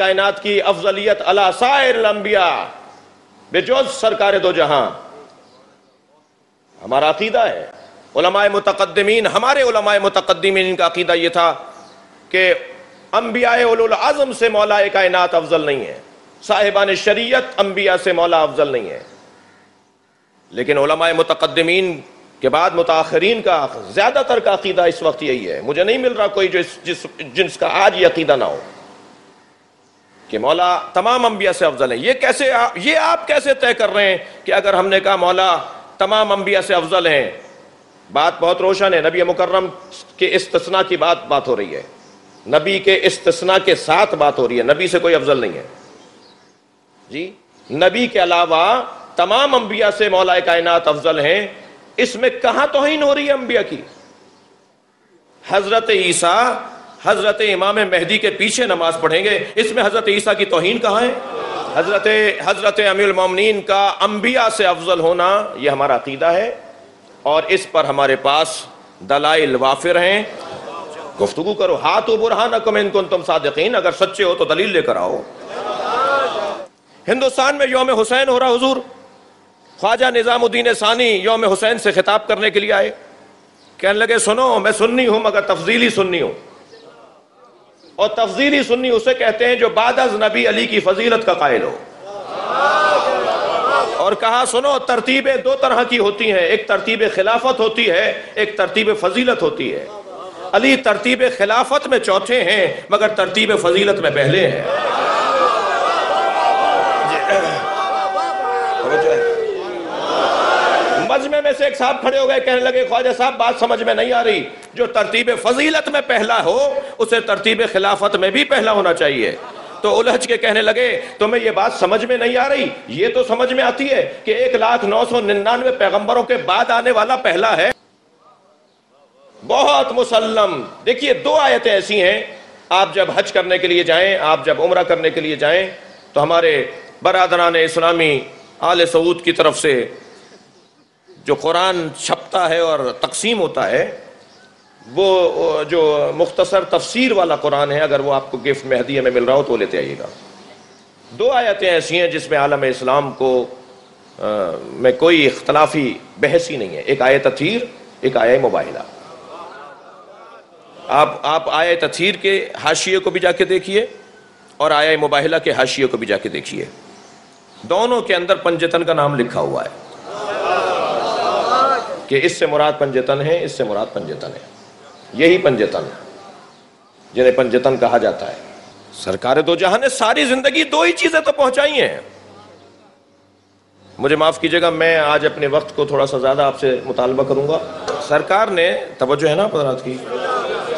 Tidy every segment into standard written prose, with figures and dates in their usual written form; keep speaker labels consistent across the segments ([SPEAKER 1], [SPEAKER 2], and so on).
[SPEAKER 1] کائنات کی افضلیت علی سائر الانبیاء بجز سرکار دو جہاں ہمارا عقیدہ ہے۔ علماء متقدمین، ہمارے علماء متقدمین کا عقیدہ یہ تھا کہ انبیاء اولو العزم سے مولا کائنات افضل نہیں ہے، صاحبان شریعت انبیاء سے مولا افضل نہیں ہے، لیکن علماء متقدمین کے بعد متاخرین کا زیادہ تر کا عقیدہ اس وقت یہی ہے۔ مجھے نہیں مل رہا کوئی جس کا آج یہ عقیدہ نہ ہو کہ مولا تمام انبیاء سے افضل ہے۔ یہ آپ کیسے طے کر رہے ہیں کہ اگر ہم نے کہا مولا تمام انبیاء سے افضل ہیں؟ بات بہت روشن ہے، نبی مکرم کے استثناء کی بات ہو رہی ہے، نبی کے استثناء کے ساتھ بات ہو رہی ہے، نبی سے کوئی افضل نہیں ہے جی۔ نبی کے علاوہ تمام انبیاء سے مولا کائنات افضل ہیں، اس میں کہاں توہین ہو رہی ہے انبیاء کی؟ حضرت عیسیٰ حضرت امام مہدی کے پیچھے نماز پڑھیں گے، اس میں حضرت عیسیٰ کی توہین کہاں ہے؟ حضرت امیر المومنین کا انبیاء سے افضل ہونا یہ ہمارا عقیدہ ہے، اور اس پر ہمارے پاس دلائل وافر ہیں۔ گفتگو کرو، ہاتھو برہانکم ان کنتم صادقین، اگر سچے ہو تو دلیل لے کر آؤ۔ ہندوستان میں یوم حسین ہو رہا، حضور خواجہ نظام الدین ثانی یوم حسین سے خطاب کرنے کے لیے آئے، کہنے لگے سنو میں سنی ہوں مگر تفضیلی سنی ہوں، اور تفضیلی سنی اسے کہتے ہیں جو بعد از نبی علی کی فضیلت کا قائل ہو، اور کہا سنو ترتیبیں دو طرح کی ہوتی ہیں، ایک ترتیب خلافت ہوتی ہے، ایک ترتیب فضیلت ہوتی ہے۔ علی ترتیب خلافت میں چوتھے ہیں مگر ترتیب فضیلت میں پہلے ہیں۔ مجمع میں سے ایک صاحب کھڑے ہو گئے، کہنے لگے خواجہ صاحب بات سمجھ میں نہیں آ رہی، جو ترتیب فضیلت میں پہلا ہو اسے ترتیب خلافت میں بھی پہلا ہونا چاہیے۔ تو الجھ کے کہنے لگے تمہیں یہ بات سمجھ میں نہیں آ رہی، یہ تو سمجھ میں آتی ہے کہ 1,999 پیغمبروں کے بعد آنے والا پہلا ہے۔ بہت مسلم۔ دیکھیے دو آیتیں ایسی ہیں، آپ جب حج کرنے کے لیے جائیں، آپ جب عمرہ کرنے کے لیے جائیں تو ہمارے برادران اسلامی آل سعود کی طرف سے جو قرآن چھپتا ہے اور تقسیم ہوتا ہے، وہ جو مختصر تفسیر والا قرآن ہے، اگر وہ آپ کو گفٹ میں ہدیے میں مل رہا ہو تو لیتے آئیے گا۔ دو آیتیں ایسی ہیں جس میں عالم اسلام کو میں کوئی اختلافی بحث ہی نہیں ہے، ایک آیت تطہیر، ایک آیت مباہلہ۔ آپ آیت تطہیر کے حاشیے کو بھی جا کے دیکھیے اور آیت مباہلہ کے حاشیے کو بھی جا کے دیکھیے، دونوں کے اندر پنجتن کا نام لکھا ہوا ہے کہ اس سے مراد پنجتن ہے، اس سے مراد پنجتن ہے، یہی پنجتن جنہیں پنجتن کہا جاتا ہے۔ سرکار دو جہاں نے ساری زندگی دو ہی چیزیں تو پہنچائی ہیں۔ مجھے معاف کیجئے گا، میں آج اپنے وقت کو تھوڑا سا زیادہ آپ سے مطالبہ کروں گا۔ سرکار نے، توجہ ہے نا حضرات کی،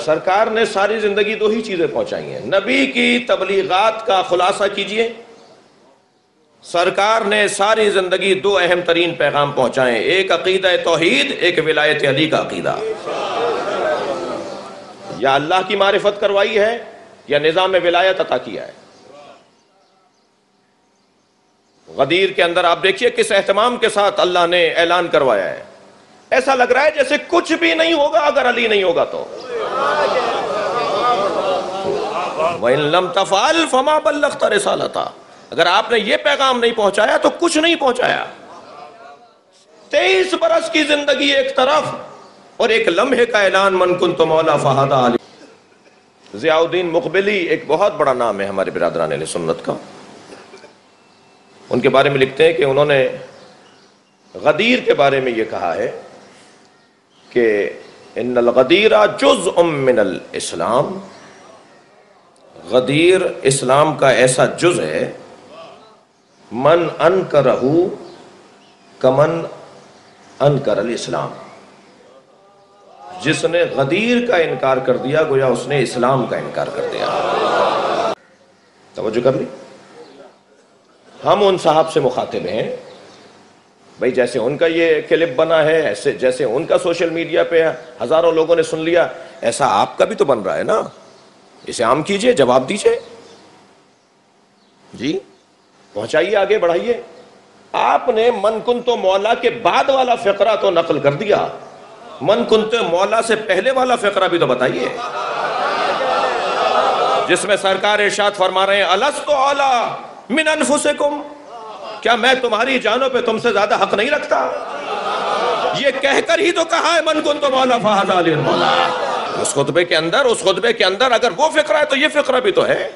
[SPEAKER 1] سرکار نے ساری زندگی دو ہی چیزیں پہنچائی ہیں۔ نبی کی تبلیغات کا خلاصہ کیجئے، سرکار نے ساری زندگی دو اہم ترین پیغام پہنچائے، ایک عقیدہ توحید، ایک ولایت علی کا عقیدہ۔ یا اللہ کی معرفت کروائی ہے یا نظام ولایت عطا کیا ہے۔ غدیر کے اندر آپ دیکھیے کس اہتمام کے ساتھ اللہ نے اعلان کروایا ہے، ایسا لگ رہا ہے جیسے کچھ بھی نہیں ہوگا اگر علی نہیں ہوگا تو۔ وَإِن لَمْ تَفْعَلْ فَمَا بَلَّغْتَ رِسَالَتَهُ، اگر آپ نے یہ پیغام نہیں پہنچایا تو کچھ نہیں پہنچایا۔ 23 برس کی زندگی ایک طرف اور ایک لمحے کا اعلان، من کنت مولا فہذا علی۔ ضیاء الدین مقبلی ایک بہت بڑا نام ہے ہمارے برادران اہل سنت کا، ان کے بارے میں لکھتے ہیں کہ انہوں نے غدیر کے بارے میں یہ کہا ہے کہ ان الغدیر جزء من الاسلام، غدیر اسلام کا ایسا جز ہے، من انکرہ کمن انکر الاسلام، جس نے غدیر کا انکار کر دیا گویا اس نے اسلام کا انکار کر دیا۔ توجہ کر لی؟ ہم ان صاحب سے مخاطب ہیں بھئی، جیسے ان کا یہ کلپ بنا ہے، ایسے جیسے ان کا سوشل میڈیا پہ ہزاروں لوگوں نے سن لیا، ایسا آپ کا بھی تو بن رہا ہے نا، اسے عام کیجئے، جواب دیجئے، جی پہنچائیے، آگے بڑھائیے۔ آپ نے من کنت مولا کے بعد والا فقرہ تو نقل کر دیا، من کنت مولا سے پہلے والا فقرہ بھی تو بتائیے۔ جس میں سرکار ارشاد فرما رہے ہیں الست اعلی من انفسکم، کیا میں تمہاری جانوں پہ تم سے زیادہ حق نہیں رکھتا؟ یہ کہہ کر ہی تو کہا ہے من کنت مولا فہذا علی المولا۔ اس خطبے کے اندر اگر وہ فقرہ ہے تو یہ فقرہ بھی تو ہے۔